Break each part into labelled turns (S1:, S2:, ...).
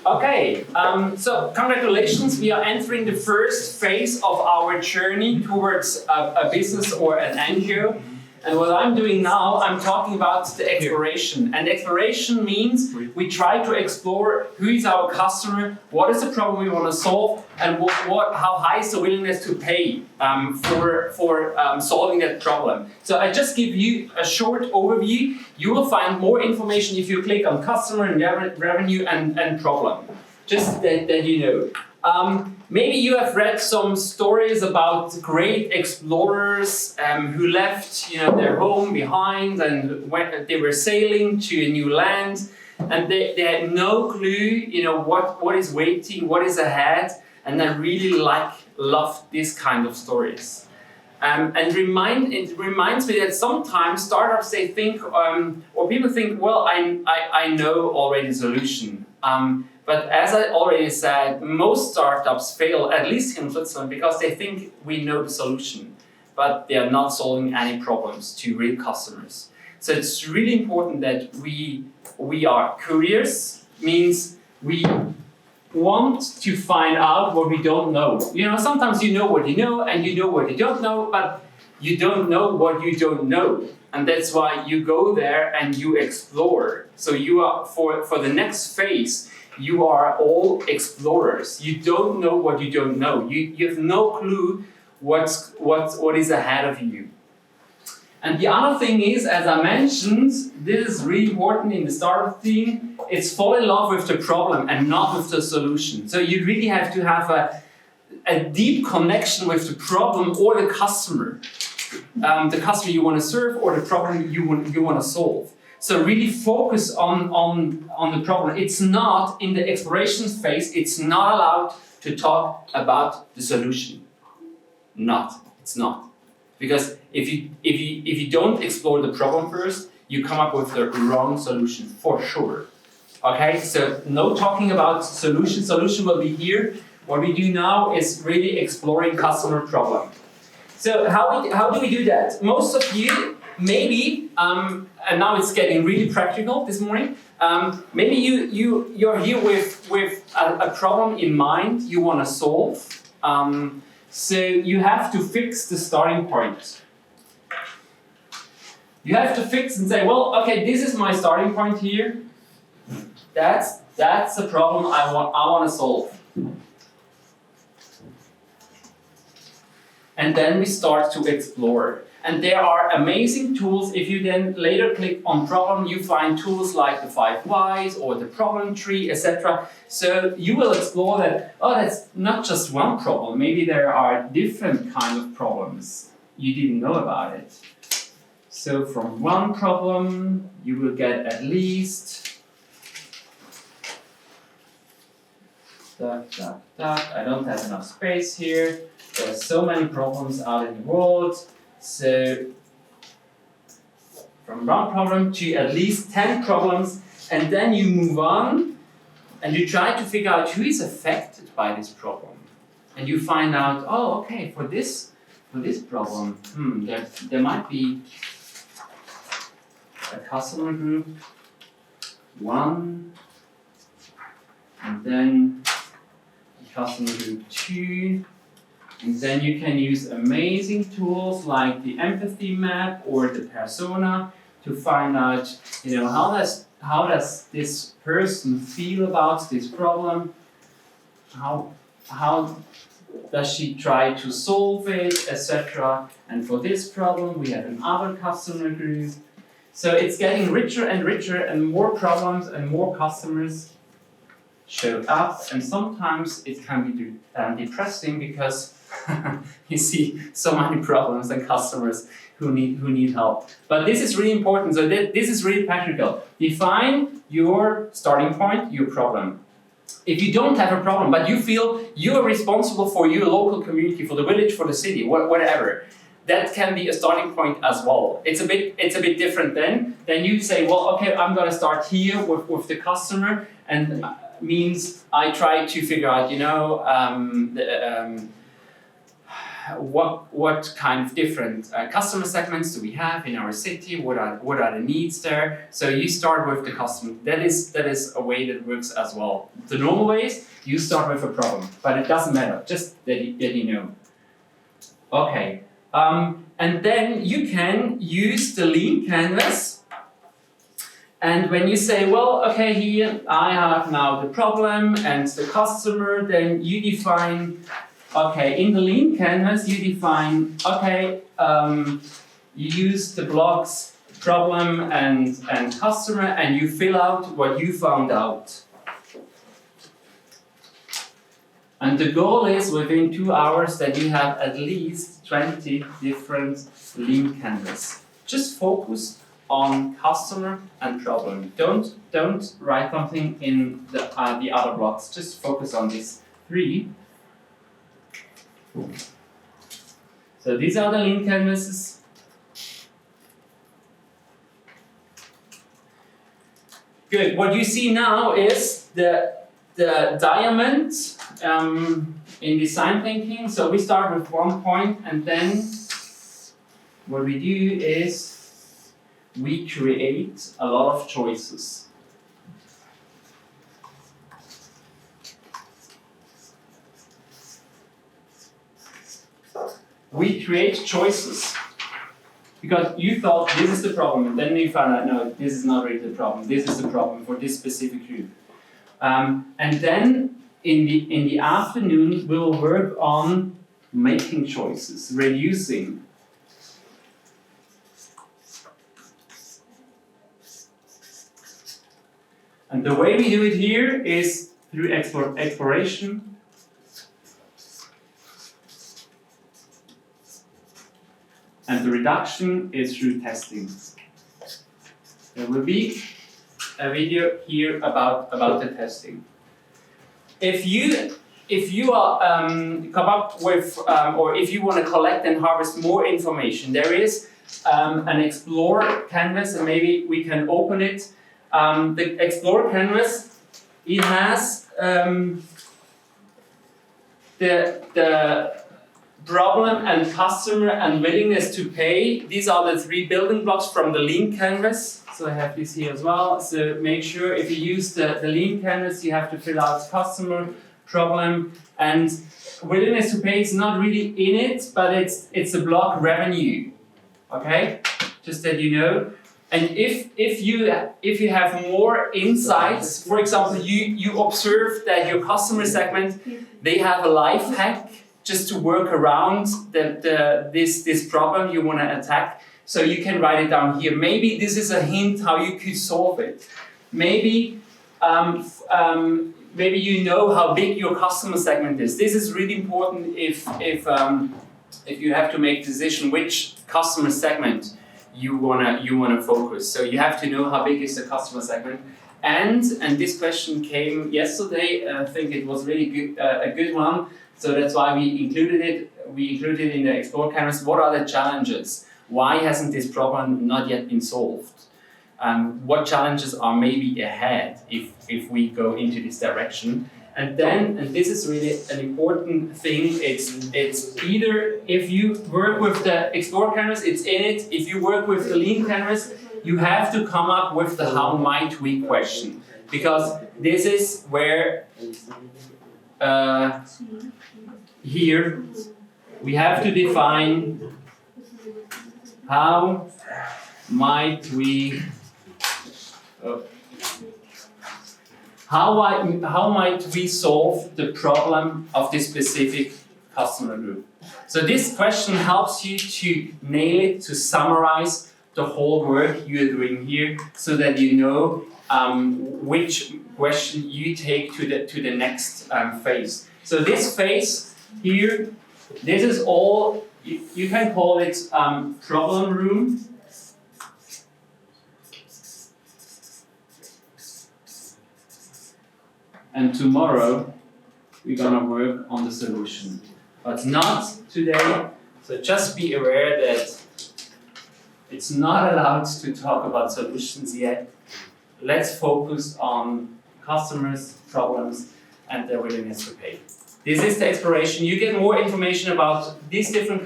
S1: Okay, so congratulations, we are entering the first phase of our journey towards a business or an NGO. And what I'm doing now, I'm talking about the exploration. And exploration means we try to explore who is our customer, what is the problem we want to solve, and how high is the willingness to pay for solving that problem. So I just give you a short overview. You will find more information if you click on customer and revenue and problem. Just that you know. Maybe you have read some stories about great explorers who left, their home behind and they were sailing to a new land, and they had no clue, what is waiting, what is ahead, and I really love this kind of stories. And it reminds me that sometimes startups they think, or people think, well, I know already the solution. But as I already said, most startups fail, at least in Switzerland, because they think we know the solution, but they are not solving any problems to real customers. So it's really important that we are curious, means we want to find out what we don't know. Sometimes you know what you know, and you know what you don't know, but you don't know what you don't know. And that's why you go there and you explore. So you are, for the next phase, you are all explorers. You don't know what you don't know. You have no clue what is ahead of you. And the other thing is, as I mentioned, this is really important in the startup theme, it's fall in love with the problem and not with the solution. So you really have to have a deep connection with the problem or the customer. The customer you want to serve or the problem you want to solve. So really focus on the problem. It's not, in the exploration phase, it's not allowed to talk about the solution. It's not. Because if you don't explore the problem first, you come up with the wrong solution, for sure. Okay, so no talking about solution. Solution will be here. What we do now is really exploring customer problem. So how do we do that? Most of you, maybe, and now it's getting really practical this morning. Maybe you're here with a problem in mind you want to solve. So you have to fix the starting point. You have to fix and say, well, okay, this is my starting point here. That's the problem I want to solve. And then we start to explore. And there are amazing tools. If you then later click on problem, you find tools like the 5 whys or the problem tree, etc. So you will explore that, that's not just one problem. Maybe there are different kind of problems. You didn't know about it. So from one problem, you will get at least I don't have enough space here. There's so many problems out in the world. So from one problem to at least 10 problems, and then you move on and you try to figure out who is affected by this problem. And you find out, okay, for this problem, there might be a customer group, 1, and then a customer group 2. And then you can use amazing tools like the empathy map or the persona to find out, how does this person feel about this problem? How does she try to solve it, etc. And for this problem, we have another customer group. So it's getting richer and more problems and more customers show up. And sometimes it can be depressing because you see so many problems and customers who need help. But this is really important. So this is really practical. Define your starting point, your problem. If you don't have a problem, but you feel you are responsible for your local community, for the village, for the city, whatever, that can be a starting point as well. It's a bit different then. Then you say, well, okay, I'm going to start here with the customer, and means I try to figure out, what kind of different customer segments do we have in our city? What are the needs there? So you start with the customer. That is a way that works as well. The normal way is you start with a problem, but it doesn't matter. Just that you know. Okay, and then you can use the lean canvas. And when you say, well, okay, here I have now the problem and the customer, then you define. Okay, in the lean canvas, you define, okay, you use the blocks problem and customer, and you fill out what you found out. And the goal is within 2 hours that you have at least 20 different lean canvas. Just focus on customer and problem. Don't write something in the other blocks. Just focus on these 3. So these are the lean canvases. Good. What you see now is the diamond in design thinking. So we start with 1 point, and then what we do is we create a lot of choices. We create choices because you thought this is the problem, and then you found out no, this is not really the problem. This is the problem for this specific group. And then in the afternoon we will work on making choices, reducing. And the way we do it here is through exploration. And the reduction is through testing. There will be a video here about the testing. If you are come up with or if you want to collect and harvest more information, there is an Explore canvas, and maybe we can open it. The Explore canvas, it has the problem and customer and willingness to pay. These are the 3 building blocks from the lean canvas. So I have this here as well. So make sure if you use the lean canvas, you have to fill out customer, problem, and willingness to pay is not really in it, but it's a block revenue. Okay, just that you know. And if you have more insights, for example, you observe that your customer segment, they have a life hack just to work around this problem you want to attack. So you can write it down here. Maybe this is a hint how you could solve it. Maybe maybe you know how big your customer segment is. This is really important if you have to make a decision which customer segment you wanna focus. So you have to know how big is the customer segment. And this question came yesterday. I think it was really good, a good one. So that's why we included it. We included it in the Explore canvas. What are the challenges? Why hasn't this problem not yet been solved? What challenges are maybe ahead if we go into this direction? And then, and this is really an important thing, it's either if you work with the Explore canvas, it's in it. If you work with the Lean canvas, you have to come up with the how might we question. Because this is where here we have to define how might we how might we solve the problem of this specific customer group. So this question helps you to nail it, to summarize the whole work you're doing here, so that you know which question you take to the next phase. So this phase here, this is all, you can call it problem room. And tomorrow we're gonna work on the solution, but not today. So just be aware that it's not allowed to talk about solutions yet. Let's focus on customers, problems, and their willingness to pay. This is the exploration. You get more information about these different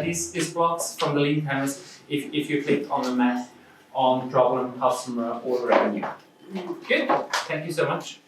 S1: these blocks from the lead panels if you click on the map on problem, customer, or revenue. Good. Thank you so much.